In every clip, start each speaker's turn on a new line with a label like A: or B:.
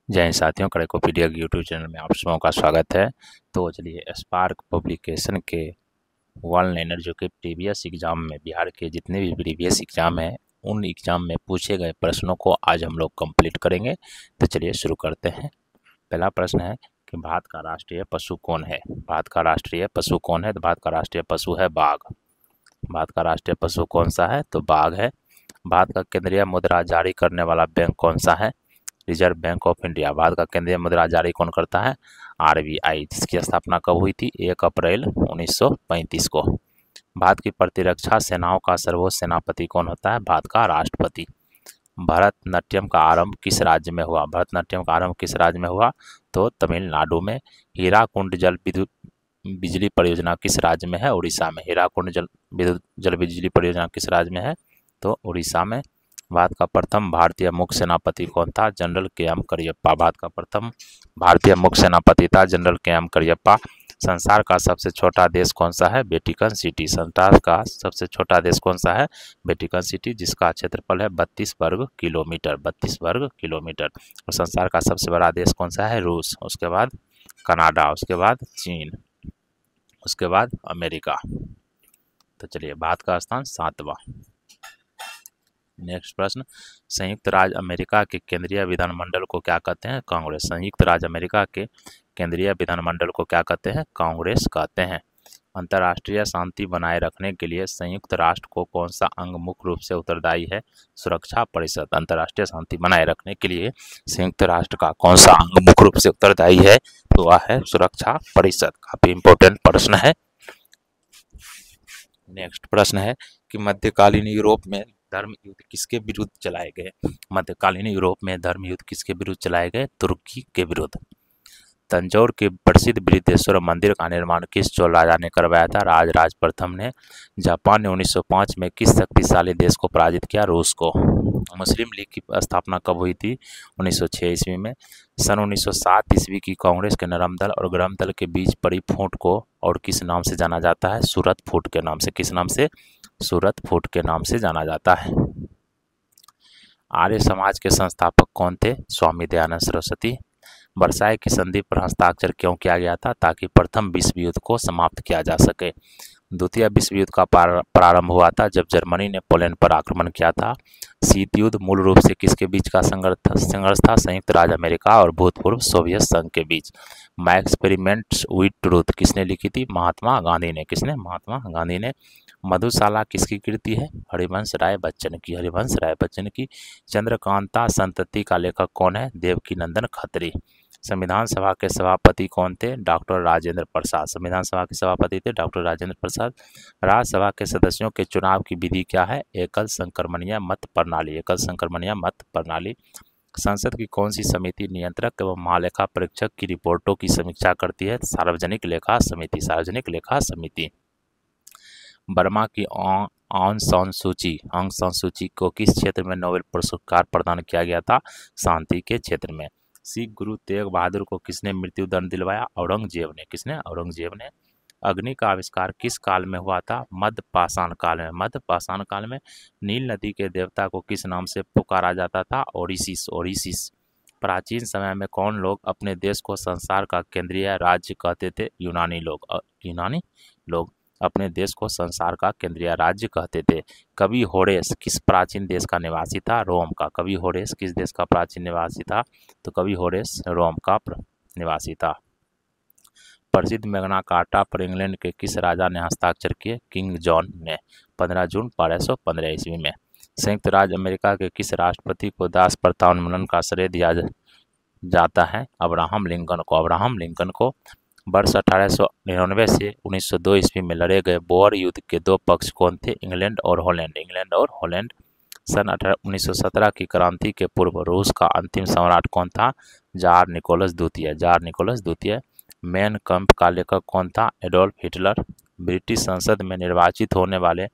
A: जय हिंद साथियों, कड़कोपीडिया के यूट्यूब चैनल में आप सबों का स्वागत है। तो चलिए, स्पार्क पब्लिकेशन के वन लाइनर जो कि प्रीवियस एग्जाम में बिहार के जितने भी प्रीवियस एग्जाम हैं उन एग्जाम में पूछे गए प्रश्नों को आज हम लोग कंप्लीट करेंगे। तो चलिए शुरू करते हैं। पहला प्रश्न है कि भारत का राष्ट्रीय पशु कौन है। भारत का राष्ट्रीय पशु कौन है? तो भारत का राष्ट्रीय पशु है बाघ। भारत का राष्ट्रीय पशु कौन सा है? तो बाघ है। भारत का केंद्रीय मुद्रा जारी करने वाला बैंक कौन सा है? Reserve bank of India. Bharat का केंद्रीय मुद्रा जारी कौन करता है? आरबीआई, जिसकी स्थापना कब हुई थी? 1 अप्रैल 1935 को। भारत की प्रतिरक्षा सेनाओं का सर्वोच्च सेनापति कौन होता है? भारत का राष्ट्रपति। भरतनाट्यम का आरंभ किस राज्य में हुआ? भरतनाट्यम का आरंभ किस राज्य में हुआ? तो तमिलनाडु में। हीराकुंड जल विद्युत बिजली परियोजना किस राज्य में है? उड़ीसा में। हीराकुंड जल बिजली परियोजना किस राज्य में है? तो उड़ीसा में। भारत का प्रथम भारतीय मुख्य सेनापति कौन था? जनरल के एम करियप्पा। भारत का प्रथम भारतीय मुख्य सेनापति था जनरल के एम करियप्पा। संसार का सबसे छोटा देश कौन सा है? Vatican city. संसार का सबसे छोटा देश कौन सा है? वेटिकन सिटी, जिसका क्षेत्रफल है 32 वर्ग किलोमीटर। 32 वर्ग किलोमीटर। और संसार का सबसे बड़ा देश कौन सा है? रूस। उसके बाद कनाडा, उसके बाद चीन, उसके बाद अमेरिका। तो चलिए, भारत का स्थान 7वां। नेक्स्ट प्रश्न, संयुक्त राज्य अमेरिका के केंद्रीय विधानमंडल को क्या कहते हैं? कांग्रेस। संयुक्त राज्य अमेरिका के केंद्रीय विधानमंडल को क्या कहते हैं? कांग्रेस कहते हैं। अंतर्राष्ट्रीय शांति बनाए रखने के लिए संयुक्त राष्ट्र को कौन सा अंग मुख्य रूप से उत्तरदायी है? सुरक्षा परिषद। अंतर्राष्ट्रीय शांति बनाए रखने के लिए संयुक्त राष्ट्र का कौन सा अंग मुख्य रूप से उत्तरदायी है? तो वह है सुरक्षा परिषद। काफी इंपॉर्टेंट प्रश्न है। नेक्स्ट प्रश्न है कि मध्यकालीन यूरोप में धर्म युद्ध किसके विरुद्ध चलाए गए? मध्यकालीन यूरोप में धर्म युद्ध किसके विरुद्ध चलाए गए? तुर्की के विरुद्ध। तंजौर के प्रसिद्ध बृहदेश्वर मंदिर का निर्माण किस चोल राजा ने करवाया था? राजराज प्रथम ने। जापान ने 1905 में किस शक्तिशाली देश को पराजित किया? रूस को। मुस्लिम लीग की स्थापना कब हुई थी? 1906 ईस्वी में। सन 1907 ईस्वी की कांग्रेस के नरम दल और गरम दल के बीच पड़ी फूट को और किस नाम से जाना जाता है? सूरत फूट के नाम से। किस नाम से? सूरत फूट के नाम से जाना जाता है। आर्य समाज के संस्थापक कौन थे? स्वामी दयानंद सरस्वती। वर्साई की संधि पर हस्ताक्षर क्यों किया गया था? ताकि प्रथम विश्व युद्ध को समाप्त किया जा सके। द्वितीय विश्व युद्ध का प्रारंभ हुआ था जब जर्मनी ने पोलैंड पर आक्रमण किया था। शीत युद्ध मूल रूप से किसके बीच का संघर्ष था? संयुक्त राज्य अमेरिका और भूतपूर्व सोवियत संघ के बीच। माई एक्सपेरिमेंट्स विद ट्रूथ किसने लिखी थी? महात्मा गांधी ने। किसने? महात्मा गांधी ने। मधुशाला किसकी कृति है? हरिवंश राय बच्चन की। हरिवंश राय बच्चन की। चंद्रकांता संतति का लेखक कौन है? देवकीनंदन खत्री। संविधान सभा के सभापति कौन थे? डॉक्टर राजेंद्र प्रसाद। संविधान सभा के सभापति थे डॉक्टर राजेंद्र प्रसाद। राज्यसभा के सदस्यों के चुनाव की विधि क्या है? एकल संक्रमणीय मत प्रणाली। एकल संक्रमणीय मत प्रणाली। संसद की कौन सी समिति नियंत्रक एवं महालेखा परीक्षक की रिपोर्टों की समीक्षा करती है? सार्वजनिक लेखा समिति। सार्वजनिक लेखा समिति। बर्मा की आंग सान सू ची को किस क्षेत्र में नोबेल पुरस्कार प्रदान किया गया था? शांति के क्षेत्र में। सिख गुरु तेग बहादुर को किसने मृत्युदंड दिलवाया? औरंगजेब ने। किसने? औरंगजेब ने। अग्नि का आविष्कार किस काल में हुआ था? मध्य पाषाण काल में। मध्य पाषाण काल में। नील नदी के देवता को किस नाम से पुकारा जाता था? ओडिसिस। ओडिसिस। प्राचीन समय में कौन लोग अपने देश को संसार का केंद्रीय राज्य कहते थे? यूनानी लोग। यूनानी लोग अपने देश को संसार का केंद्रीय राज्य कहते थे। कवि होरेस किस प्राचीन देश का निवासी था? रोम का। कवि होरेस किस देश का प्राचीन निवासी था? तो कवि होरेस रोम का निवासी था। प्रसिद्ध मैग्ना कार्टा पर इंग्लैंड के किस राजा ने हस्ताक्षर किए? किंग जॉन ने। 15 जून 1215 ईस्वी में। संयुक्त राज्य अमेरिका के किस राष्ट्रपति को दास प्रथा उन्मूलन का श्रेय दिया जाता है? अब्राहम लिंकन को। अब्राहम लिंकन को। वर्ष 1899 से 1902 ईस्वी में लड़े गए बोअर युद्ध के दो पक्ष कौन थे? इंग्लैंड और हॉलैंड। इंग्लैंड और हॉलैंड। सन 1917 की क्रांति के पूर्व रूस का अंतिम सम्राट कौन था? जार निकोलस द्वितीय। जार निकोलस द्वितीय। मेन कैंप का लेखक कौन था? Adolf Hitler. ब्रिटिश संसद में निर्वाचित होने वाले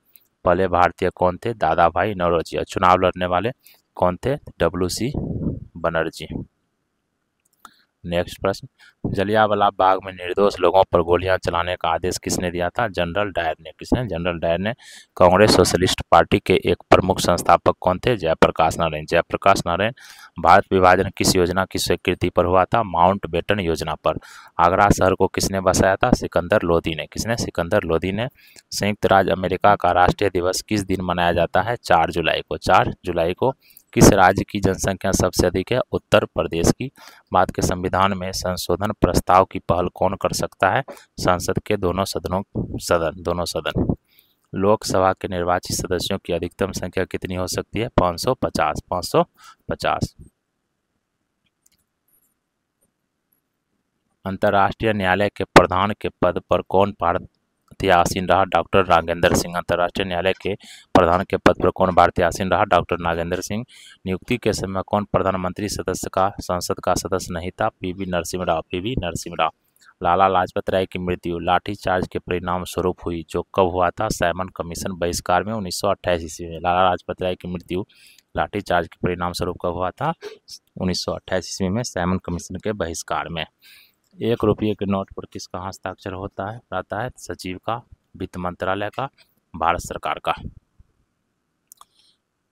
A: पहले भारतीय कौन थे? दादा भाई नौरोजी। चुनाव लड़ने वाले कौन थे? WC बनर्जी। नेक्स्ट प्रश्न, जलियांवाला बाग में निर्दोष लोगों पर गोलियां चलाने का आदेश किसने दिया था? जनरल डायर ने। किसने? जनरल डायर ने। कांग्रेस सोशलिस्ट पार्टी के एक प्रमुख संस्थापक कौन थे? जयप्रकाश नारायण। जयप्रकाश नारायण। भारत विभाजन किस योजना की स्वीकृति पर हुआ था? माउंटबेटन योजना पर। आगरा शहर को किसने बसाया था? सिकंदर लोदी ने। किसने? सिकंदर लोदी ने। संयुक्त राज्य अमेरिका का राष्ट्रीय दिवस किस दिन मनाया जाता है? 4 जुलाई को। 4 जुलाई को। किस राज्य की जनसंख्या सबसे अधिक है? उत्तर प्रदेश की। भारत के संविधान में संशोधन प्रस्ताव की पहल कौन कर सकता है? संसद के दोनों सदन। लोकसभा के निर्वाचित सदस्यों की अधिकतम संख्या कितनी हो सकती है? 550। 550। अंतर्राष्ट्रीय न्यायालय के प्रधान के पद पर कौन भारतीय आसीन रहा? डॉक्टर नागेंद्र सिंह। अंतर्राष्ट्रीय न्यायालय के प्रधान के पद पर कौन भारतीय आसीन रहा? डॉक्टर नागेंद्र सिंह। नियुक्ति के समय कौन प्रधानमंत्री सदस्य का संसद का सदस्य नहीं था? पीवी नरसिम्हा राव। पीवी नरसिम्हा राव। लाला लाजपत राय की मृत्यु लाठीचार्ज के परिणाम स्वरूप हुई, जो कब हुआ था? साइमन कमीशन बहिष्कार में 1928 ईस्वी में। लाला लाजपत राय की मृत्यु लाठीचार्ज के परिणाम स्वरूप कब हुआ था? 1928 ईस्वी में, साइमन कमीशन के बहिष्कार में। 1 रुपये के नोट पर किसका हस्ताक्षर होता है? रहता है सचिव का, वित्त मंत्रालय का, भारत सरकार का।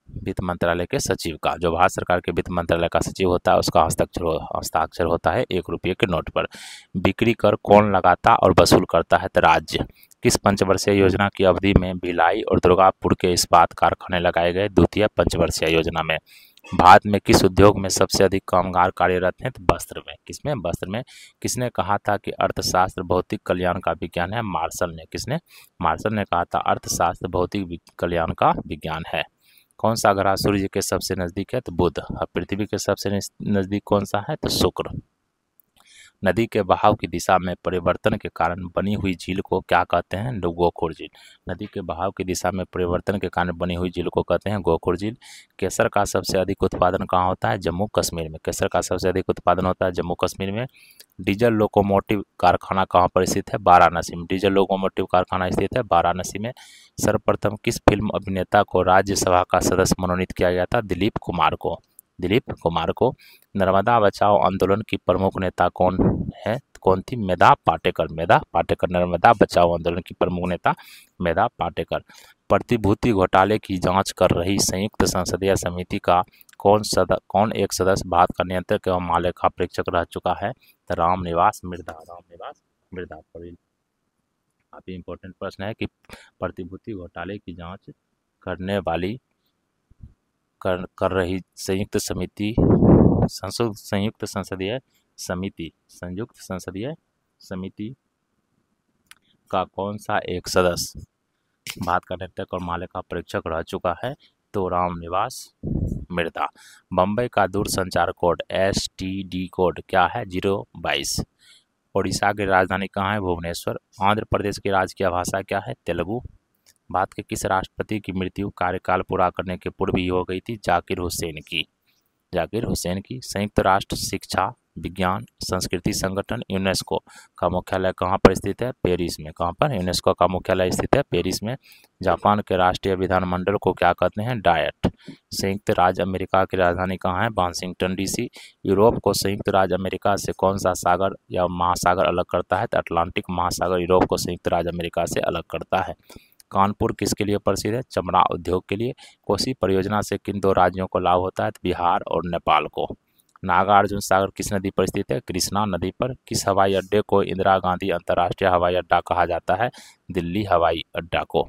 A: वित्त मंत्रालय के सचिव का। जो भारत सरकार के वित्त मंत्रालय का सचिव होता है उसका हस्ताक्षर होता है 1 रुपये के नोट पर। बिक्री कर कौन लगाता और वसूल करता है? तो राज्य। किस पंचवर्षीय योजना की अवधि में भिलाई और दुर्गापुर के इस्पात कारखाने लगाए गए? द्वितीय पंचवर्षीय योजना में। भारत में किस उद्योग में सबसे अधिक कामगार कार्यरत हैं? तो वस्त्र में। किसमें? वस्त्र में। किसने कहा था कि अर्थशास्त्र भौतिक कल्याण का विज्ञान है? मार्शल ने। किसने? मार्शल ने कहा था अर्थशास्त्र भौतिक कल्याण का विज्ञान है। कौन सा ग्रह सूर्य के सबसे नजदीक है? तो बुध। और पृथ्वी के सबसे नजदीक कौन सा है? तो शुक्र। नदी के बहाव की दिशा में परिवर्तन के कारण बनी हुई झील को क्या कहते हैं? गोखुर झील। नदी के बहाव की दिशा में परिवर्तन के कारण बनी हुई झील को कहते हैं गोखुर झील। केसर का सबसे अधिक उत्पादन कहाँ होता है? जम्मू कश्मीर में। केसर का सबसे अधिक उत्पादन होता है जम्मू कश्मीर में। डीजल लोकोमोटिव कारखाना कहाँ पर स्थित है? वाराणसी में। डीजल लोकोमोटिव कारखाना स्थित है वाराणसी में। सर्वप्रथम किस फिल्म अभिनेता को राज्यसभा का सदस्य मनोनीत किया गया था? दिलीप कुमार को। दिलीप कुमार को। नर्मदा बचाओ आंदोलन की प्रमुख नेता कौन है? कौन थी? मेधा पाटेकर। मेधा पाटेकर। नर्मदा बचाओ आंदोलन की प्रमुख नेता मेधा पाटेकर। प्रतिभूति घोटाले की जांच कर रही संयुक्त संसदीय समिति का कौन एक सदस्य भारत का नियंत्रक एवं महालेखा परीक्षक रह चुका है? तो रामनिवास मिर्धा। रामनिवास मिर्धा। काफी इंपॉर्टेंट प्रश्न है कि प्रतिभूति घोटाले की जांच करने वाली कर रही संयुक्त संसदीय समिति का कौन सा एक सदस्य भारत का नियंत्रक और महालेखा परीक्षक रह चुका है? तो रामनिवास मिर्धा। बम्बई का दूरसंचार कोड STD कोड क्या है? 022। ओडिशा की राजधानी कहाँ है? भुवनेश्वर। आंध्र प्रदेश की राजकीय भाषा क्या है? तेलुगु। भारत के किस राष्ट्रपति की मृत्यु कार्यकाल पूरा करने के पूर्व ही हो गई थी? जाकिर हुसैन की। संयुक्त राष्ट्र शिक्षा विज्ञान संस्कृति संगठन यूनेस्को का मुख्यालय कहाँ पर स्थित है? पेरिस में। कहाँ पर? यूनेस्को का मुख्यालय स्थित है पेरिस में। जापान के राष्ट्रीय विधानमंडल को क्या कहते हैं? डायट। संयुक्त राज्य अमेरिका की राजधानी कहाँ है? Washington DC। यूरोप को संयुक्त राज्य अमेरिका से कौन सा सागर या महासागर अलग करता है? तो अटलांटिक महासागर यूरोप को संयुक्त राज्य अमेरिका से अलग करता है। कानपुर किसके लिए प्रसिद्ध है? चमड़ा उद्योग के लिए। कोसी परियोजना से किन 2 राज्यों को लाभ होता है? तो बिहार और नेपाल को। नागार्जुन सागर किस नदी पर स्थित है? कृष्णा नदी पर। किस हवाई अड्डे को इंदिरा गांधी अंतर्राष्ट्रीय हवाई अड्डा कहा जाता है? दिल्ली हवाई अड्डा को।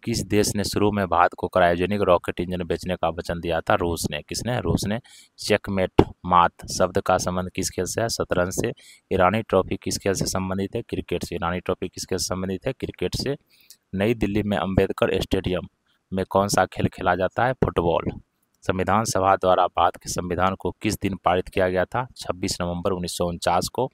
A: किस देश ने शुरू में भारत को क्रायोजेनिक रॉकेट इंजन बेचने का वचन दिया था? रूस ने। किसने? रूस ने। चेकमेट मात शब्द का संबंध किस खेल से है? शतरंज से। ईरानी ट्रॉफी किस खेल से संबंधित है? क्रिकेट से। ईरानी ट्रॉफी किस खेल से संबंधित है? क्रिकेट से। नई दिल्ली में अंबेडकर स्टेडियम में कौन सा खेल खेला जाता है? फुटबॉल। संविधान सभा द्वारा भारत के संविधान को किस दिन पारित किया गया था? 26 नवंबर 1949 को।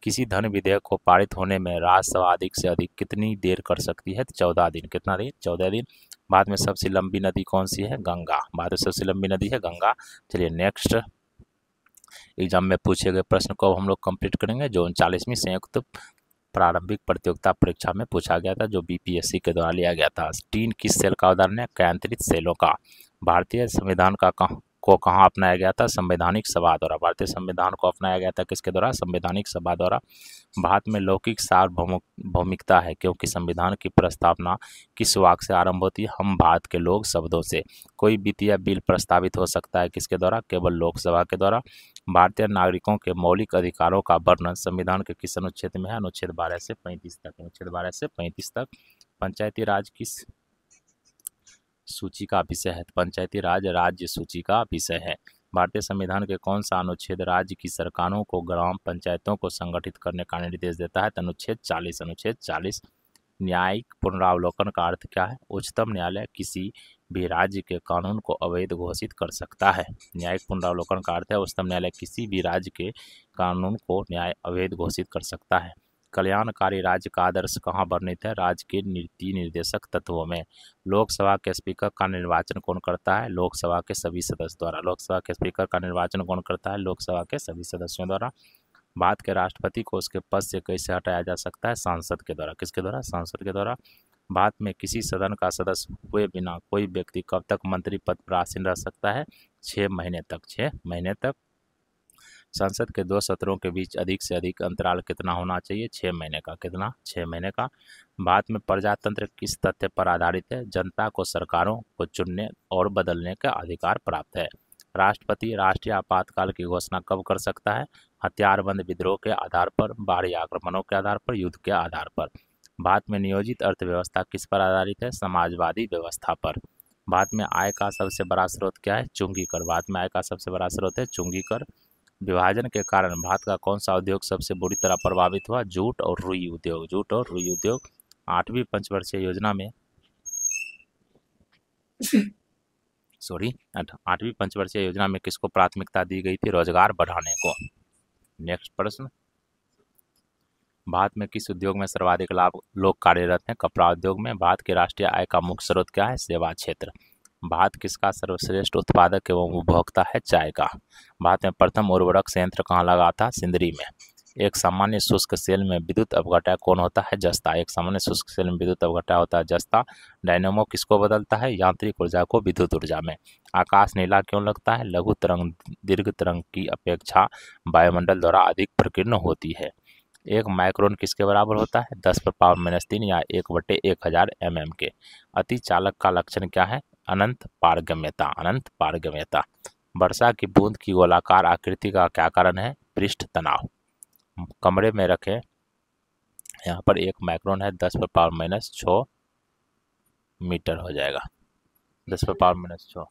A: किसी धन विधेयक को पारित होने में राज्यसभा अधिक से अधिक कितनी देर कर सकती है? 14 दिन। कितना दिन? 14 दिन। भारत में सबसे लंबी नदी कौन सी है? गंगा। भारत में सबसे लंबी नदी है गंगा। चलिए नेक्स्ट एग्जाम में पूछे गए प्रश्न को हम लोग कंप्लीट करेंगे, जो 39वीं संयुक्त प्रारंभिक प्रतियोगिता परीक्षा में पूछा गया था, जो BPSC के द्वारा लिया गया था। टीन किस सेल का उदाहरण है? कैंत्रित सेलों का। भारतीय संविधान का को कहाँ अपनाया गया था? संवैधानिक सभा द्वारा। भारतीय संविधान को अपनाया गया था किसके द्वारा? संवैधानिक सभा द्वारा। भारत में लौकिक सार्वभौमिकता है क्योंकि संविधान की प्रस्तावना किस वाक्य से आरंभ होती है? हम भारत के लोग शब्दों से। कोई वित्तीय बिल प्रस्तावित हो सकता है किसके द्वारा? केवल लोकसभा के द्वारा। भारतीय नागरिकों के मौलिक अधिकारों का वर्णन संविधान के किस अनुच्छेद में है? अनुच्छेद 12 से 35 तक। अनुच्छेद 12 से 35 तक। पंचायती राज किस सूची का विषय है? पंचायती राज राज्य सूची का विषय है। भारतीय संविधान के कौन सा अनुच्छेद राज्य की सरकारों को ग्राम पंचायतों को संगठित करने का निर्देश देता है? अनुच्छेद 40। अनुच्छेद 40। न्यायिक पुनरावलोकन का अर्थ क्या है? उच्चतम न्यायालय किसी भी राज्य के कानून को अवैध घोषित कर सकता है। न्यायिक पुनरावलोकन का अर्थ है उच्चतम न्यायालय किसी भी राज्य के कानून को न्याय अवैध घोषित कर सकता है। कल्याणकारी राज्य का आदर्श कहाँ वर्णित है? राज्य के नीति निर्देशक तत्वों में। लोकसभा के स्पीकर का निर्वाचन कौन करता है? लोकसभा के सभी सदस्य द्वारा। लोकसभा के स्पीकर का निर्वाचन कौन करता है? लोकसभा के सभी सदस्यों द्वारा। भारत के राष्ट्रपति को उसके पद से कैसे हटाया जा सकता है? सांसद के द्वारा। किसके द्वारा? सांसद के द्वारा। भारत में किसी सदन का सदस्य हुए बिना कोई व्यक्ति कब तक मंत्री पद पर आसीन रह सकता है? 6 महीने तक। 6 महीने तक। संसद के 2 सत्रों के बीच अधिक से अधिक अंतराल कितना होना चाहिए? 6 महीने का। कितना? 6 महीने का। भारत में प्रजातंत्र किस तथ्य पर आधारित है? जनता को सरकारों को चुनने और बदलने का अधिकार प्राप्त है। राष्ट्रपति राष्ट्रीय आपातकाल की घोषणा कब कर सकता है? हथियारबंद विद्रोह के आधार पर, बाहरी आक्रमणों के आधार पर, युद्ध के आधार पर। भारत में नियोजित अर्थव्यवस्था किस पर आधारित है? समाजवादी व्यवस्था पर। भारत में आय का सबसे बड़ा स्रोत क्या है? चुंगी कर। भारत में आय का सबसे बड़ा स्रोत है चुंगी कर। विभाजन के कारण भारत का कौन सा उद्योग सबसे बुरी तरह प्रभावित हुआ? जूट और रुई उद्योग। जूट और रुई उद्योग। 8वीं पंचवर्षीय योजना में 8वीं पंचवर्षीय योजना में किसको प्राथमिकता दी गई थी? रोजगार बढ़ाने को। नेक्स्ट प्रश्न। भारत में किस उद्योग में सर्वाधिक लोग कार्यरत हैं? कपड़ा उद्योग में। भारत की राष्ट्रीय आय का मुख्य स्रोत क्या है? सेवा क्षेत्र। भारत किसका सर्वश्रेष्ठ उत्पादक एवं उपभोक्ता है? चाय का। भारत में प्रथम उर्वरक संयंत्र कहाँ लगा था? सिंदरी में। एक सामान्य शुष्क सेल में विद्युत अपघटय कौन होता है? जस्ता। एक सामान्य शुष्क सेल में विद्युत अपघटय होता है जस्ता। डायनेमो किसको बदलता है? यांत्रिक ऊर्जा को विद्युत ऊर्जा में। आकाश नीला क्यों लगता है? लघु तरंग दीर्घ तरंग की अपेक्षा वायुमंडल द्वारा अधिक प्रकीर्ण होती है। एक माइक्रोन किसके बराबर होता है? 10⁻³ या 1/1000 mm के। अति चालक का लक्षण क्या है? अनंत पारगम्यता। अनंत पारगम्यता। वर्षा की बूंद की गोलाकार आकृति का क्या कारण है? पृष्ठ तनाव। कमरे में रखें, यहाँ पर 1 माइक्रोन है, 10⁻⁶ मीटर हो जाएगा। 10⁻⁶।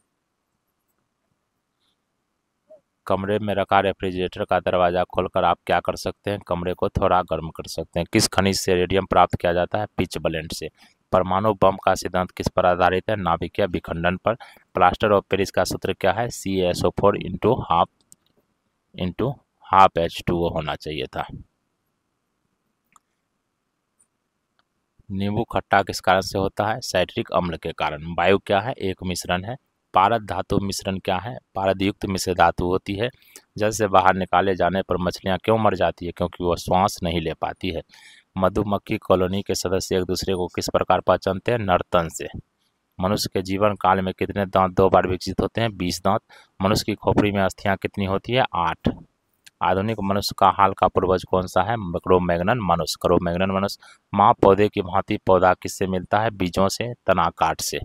A: कमरे में रखा रेफ्रिजरेटर का दरवाजा खोलकर आप क्या कर सकते हैं? कमरे को थोड़ा गर्म कर सकते हैं। किस खनिज से रेडियम प्राप्त किया जाता है? पिचब्लेंट से। परमाणु बम का सिद्धांत किस पर आधारित है? नाभिकीय विखंडन पर। प्लास्टर ऑफ पेरिस का सूत्र क्या है? CaSO4 इंटू हाफ H2O होना चाहिए था। नींबू खट्टा किस कारण से होता है? साइट्रिक अम्ल के कारण। वायु क्या है? एक मिश्रण है। पारद धातु मिश्रण क्या है? पारदयुक्त मिश्र धातु होती है। जल से बाहर निकाले जाने पर मछलियां क्यों मर जाती है? क्योंकि वह श्वास नहीं ले पाती है। मधुमक्खी कॉलोनी के सदस्य एक दूसरे को किस प्रकार पहचानते हैं? नर्तन से। मनुष्य के जीवन काल में कितने दांत 2 बार विकसित होते हैं? 20 दांत। मनुष्य की खोपड़ी में अस्थियां कितनी होती है? 8। आधुनिक मनुष्य का हाल का पूर्वज कौन सा है? क्रो-मैग्नन मनुष्य। क्रो-मैग्नन मनुष्य। माँ पौधे की भांति पौधा किससे मिलता है? बीजों से, तना काट से।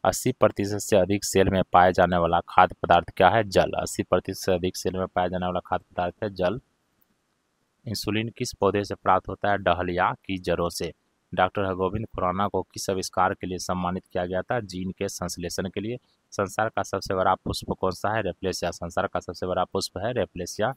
A: 80% से अधिक सेल में पाए जाने वाला खाद्य पदार्थ क्या है? जल। 80% से अधिक सेल में पाया जाने वाला खाद्य पदार्थ है जल। इंसुलिन किस पौधे से प्राप्त होता है? डहलिया की जड़ों से। डॉक्टर हरगोविंद खुराना को किस आविष्कार के लिए सम्मानित किया गया था? जीन के संश्लेषण के लिए। संसार का सबसे बड़ा पुष्प कौन सा है? रेफ्लेशिया। संसार का सबसे बड़ा पुष्प है रेफ्लेशिया।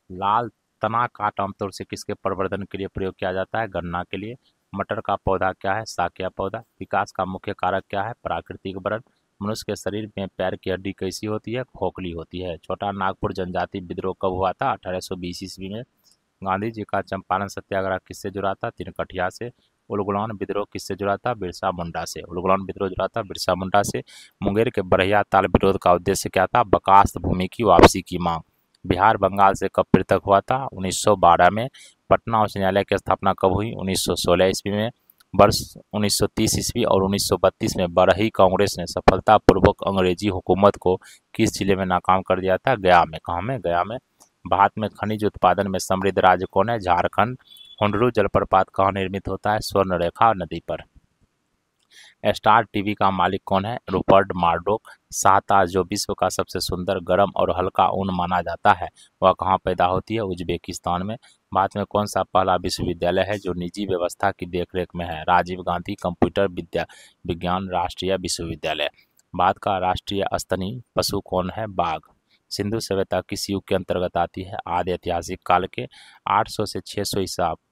A: लाल तना काट आमतौर से किसके प्रवर्धन के लिए प्रयोग किया जाता है? गन्ना के लिए। मटर का पौधा क्या है? साकिया पौधा। विकास का मुख्य कारक क्या है? प्राकृतिक वरण। मनुष्य के शरीर में पैर की हड्डी कैसी होती है? खोखली होती है। छोटा नागपुर जनजाति विद्रोह कब हुआ था? 1820 ईस्वी में। गांधी जी का चंपारण सत्याग्रह किससे जुड़ा था? तिनकठिया से। उलगुलान विद्रोह किससे जुड़ा था? बिरसा मुंडा से। उलगुलान विद्रोह जुड़ा था बिरसा मुंडा से। मुंगेर के बरहिया ताल विरोध का उद्देश्य क्या था? बकास्त भूमि की वापसी की मांग। बिहार बंगाल से कब पृथक हुआ था? 1912 में। पटना उच्च न्यायालय की स्थापना कब हुई? 1916 ईस्वी में। वर्ष 1930 ईस्वी और 1932 में बरही कांग्रेस ने सफलतापूर्वक अंग्रेजी हुकूमत को किस जिले में नाकाम कर दिया था? गया में। कहाँ में? गया में। भारत में खनिज उत्पादन में समृद्ध राज्य कौन है? झारखंड। हुंडरू जलप्रपात कहाँ निर्मित होता है? स्वर्णरेखा नदी पर। स्टार टीवी का मालिक कौन है? Rupert Murdoch. शाहताज जो विश्व का सबसे सुंदर, गर्म और हल्का ऊन माना जाता है, वह कहाँ पैदा होती है? उज्बेकिस्तान में। भारत में कौन सा पहला विश्वविद्यालय है जो निजी व्यवस्था की देखरेख में है? राजीव गांधी कंप्यूटर विज्ञान राष्ट्रीय विश्वविद्यालय। भारत का राष्ट्रीय स्तनी पशु कौन है? बाघ। सिंधु सभ्यता किस युग के अंतर्गत आती है? आदि ऐतिहासिक काल के। 800 से 600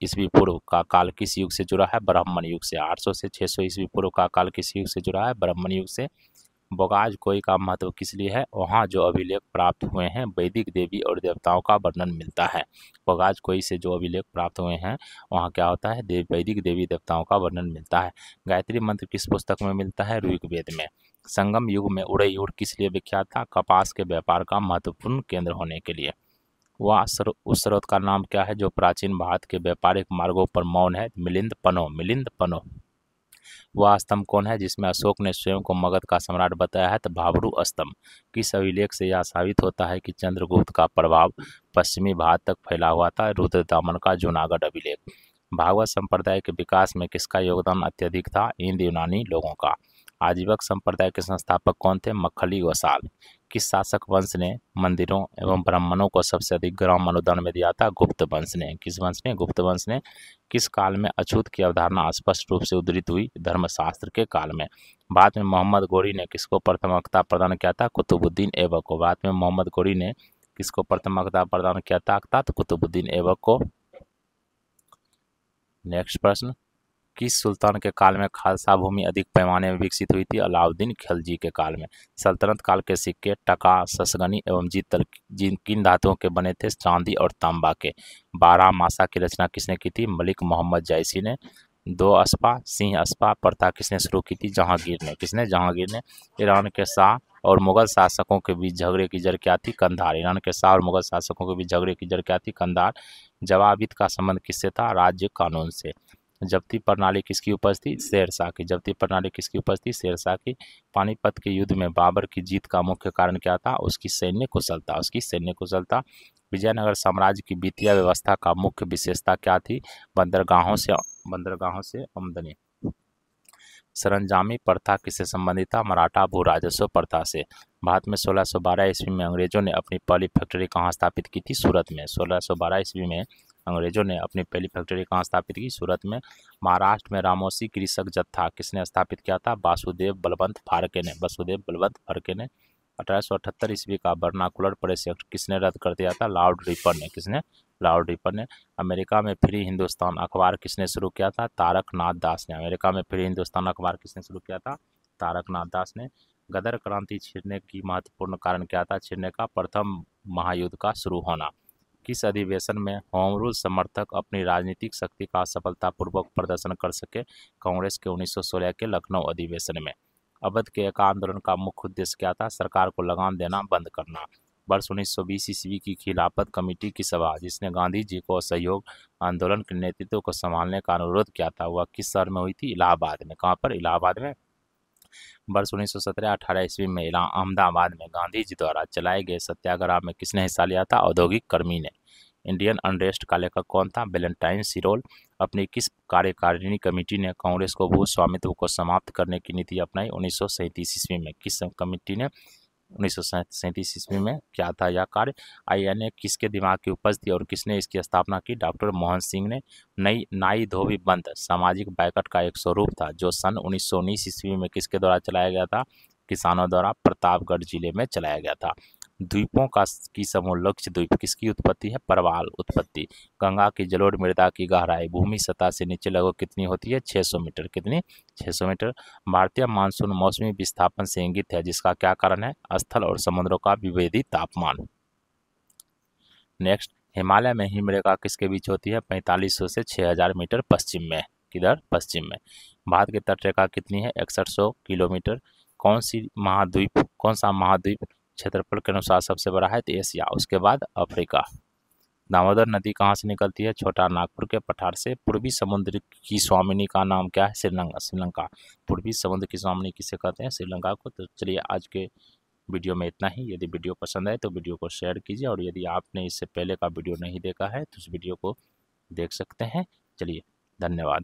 A: ईस्वी पूर्व का काल किस युग से जुड़ा है? ब्राह्मण युग से। 800 से 600 ईस्वी पूर्व का काल किस युग से जुड़ा है? ब्राह्मण युग से। बोगाज कोई का महत्व किस लिए है? वहाँ जो अभिलेख प्राप्त हुए हैं वैदिक देवी और देवताओं का वर्णन मिलता है। बोगाज कोई से जो अभिलेख प्राप्त हुए हैं वहाँ क्या होता है? वैदिक देवी देवताओं का वर्णन मिलता है। गायत्री मंत्र किस पुस्तक में मिलता है? ऋग्वेद में। संगम युग में उड़ईयुर किस लिए विख्यात था? कपास के व्यापार का महत्वपूर्ण केंद्र होने के लिए। वह उस स्रोत का नाम क्या है जो प्राचीन भारत के व्यापारिक मार्गों पर मौन है? मिलिंद पनो। मिलिंद पनो। वह स्तंभ कौन है जिसमें अशोक ने स्वयं को मगध का सम्राट बताया है? तो भाबरू स्तंभ। किस अभिलेख से यह साबित होता है कि चंद्रगुप्त का प्रभाव पश्चिमी भारत तक फैला हुआ था? रुद्रदामन का जूनागढ़ अभिलेख। भागवत संप्रदाय के विकास में किसका योगदान अत्यधिक था? इंद्र यूनानी लोगों का। आजीवक संप्रदाय के संस्थापक कौन थे? मक्खली गोसाल। किस शासक वंश ने मंदिरों एवं ब्राह्मणों को सबसे अधिक ग्राम अनुदान में दिया था? गुप्त वंश ने। किस वंश ने? गुप्त वंश ने। किस काल में अछूत की अवधारणा स्पष्ट रूप से उद्धृत हुई? धर्मशास्त्र के काल में। बाद में मोहम्मद गोरी ने किसको प्राथमिकता प्रदान किया था? कुतुबुद्दीन ऐबक को। बाद में मोहम्मद गोरी ने किसको प्राथमिकता प्रदान किया था? कुतुबुद्दीन ऐबक को। नेक्स्ट प्रश्न, किस सुल्तान के काल में खालसा भूमि अधिक पैमाने में विकसित हुई थी? अलाउद्दीन खिलजी के काल में। सल्तनत काल के सिक्के टका, ससगनी एवं जीतल किन धातुओं के बने थे? चांदी और तांबा के। 12 मासा की रचना किसने की थी? मलिक मोहम्मद जैसी ने। 2 अस्पा सिंह अस्पा प्रथा किसने शुरू की थी? जहांगीर ने। किसने? जहांगीर ने। ईरान के शाह और मुगल शासकों के बीच झगड़े की जड़ क्या थी? कंधार। ईरान के शाह और मुगल शासकों के बीच झगड़े की जड़ क्या थी? कंधार। जवाबित का संबंध किससे था? राज्य कानून से। जब्ती प्रणाली किसकी उपज थी? शेरशाह की। जब्ती प्रणाली किसकी उपज थी? शेरशाह की। पानीपत के युद्ध में बाबर की जीत का मुख्य कारण क्या था? उसकी सैन्य कुशलता। उसकी सैन्य कुशलता। विजयनगर साम्राज्य की वित्तीय व्यवस्था का मुख्य विशेषता क्या थी? बंदरगाहों से आमदनी। सरंजामी प्रथा किससे संबंधित था? मराठा भू राजस्व प्रथा से। भारत में 1612 ईस्वी में अंग्रेजों ने अपनी पहली फैक्ट्री कहाँ स्थापित की थी? सूरत में। 1612 ईस्वी में अंग्रेजों ने अपनी पहली फैक्ट्री कहाँ स्थापित की? सूरत में। महाराष्ट्र में रामोसी कृषक जत्था किसने स्थापित किया था? वासुदेव बलवंत फाड़के ने। वासुदेव बलवंत फाड़के ने। 1878 ईस्वी का वर्नाकुलर प्रेस एक्ट किसने रद्द कर दिया था? लॉर्ड रिपर ने। किसने? लॉर्ड रिपर ने। अमेरिका में फ्री हिंदुस्तान अखबार किसने शुरू किया था? तारकनाथ दास ने। अमेरिका में फ्री हिंदुस्तान अखबार किसने शुरू किया था? तारकनाथ दास ने। गदर क्रांति छिड़ने की महत्वपूर्ण कारण क्या था? छिड़ने का प्रथम महायुद्ध का शुरू होना। किस अधिवेशन में होम रूल समर्थक अपनी राजनीतिक शक्ति का सफलतापूर्वक प्रदर्शन कर सके? कांग्रेस के 1916 के लखनऊ अधिवेशन में। अवध के एक आंदोलन का मुख्य उद्देश्य क्या था? सरकार को लगान देना बंद करना। वर्ष 1920 ईस्वी की खिलाफत कमेटी की सभा जिसने गांधी जी को असहयोग आंदोलन के नेतृत्व को संभालने का अनुरोध किया था, वह किस शहर में हुई थी? इलाहाबाद में। कहाँ पर? इलाहाबाद में। वर्ष 1917-18 ईस्वी में अहमदाबाद में गांधी जी द्वारा चलाए गए सत्याग्रह में किसने हिस्सा लिया था? औद्योगिक कर्मी ने। इंडियन अनरेस्ट का लेखक कौन था? वैलेंटाइन सिरोल। अपनी किस कार्यकारिणी कमेटी ने कांग्रेस को भू स्वामित्व को समाप्त करने की नीति अपनाई? 1937 ईस्वी में। किस कमेटी ने? 1937 ईस्वी में। क्या था यह कार्य? INA किसके दिमाग की उपज थी और किसने इसकी स्थापना की? डॉक्टर मोहन सिंह ने। नाई धोबी बंद सामाजिक बैकट का एक स्वरूप था जो सन 1919 ईस्वी में किसके द्वारा चलाया गया था? किसानों द्वारा प्रतापगढ़ जिले में चलाया गया था। द्वीपों की समूह लक्ष्य द्वीप किसकी उत्पत्ति है? परवाल उत्पत्ति। गंगा की जलोढ़ मृदा की गहराई भूमि सतह से नीचे लगभग कितनी होती है? 600 मीटर। कितनी? 600 मीटर। भारतीय मानसून मौसमी विस्थापन से इंगित है जिसका क्या कारण है? स्थल और समुद्रों का विभेदित तापमान। नेक्स्ट, हिमालय में हिमरेखा किसके बीच होती है? 4500 से 6000 मीटर पश्चिम में। किधर? पश्चिम में। भारत की तटरेखा कितनी है? 6100 किलोमीटर। कौन सा महाद्वीप क्षेत्रफल के अनुसार सबसे बड़ा है? तो एशिया। उसके बाद अफ्रीका। दामोदर नदी कहाँ से निकलती है? छोटा नागपुर के पठार से। पूर्वी समुद्र की स्वामिनी का नाम क्या है? श्रीलंका। पूर्वी समुद्र की स्वामिनी किसे कहते हैं? श्रीलंका को। तो चलिए आज के वीडियो में इतना ही। यदि वीडियो पसंद आए तो वीडियो को शेयर कीजिए, और यदि आपने इससे पहले का वीडियो नहीं देखा है तो उस वीडियो को देख सकते हैं। चलिए, धन्यवाद।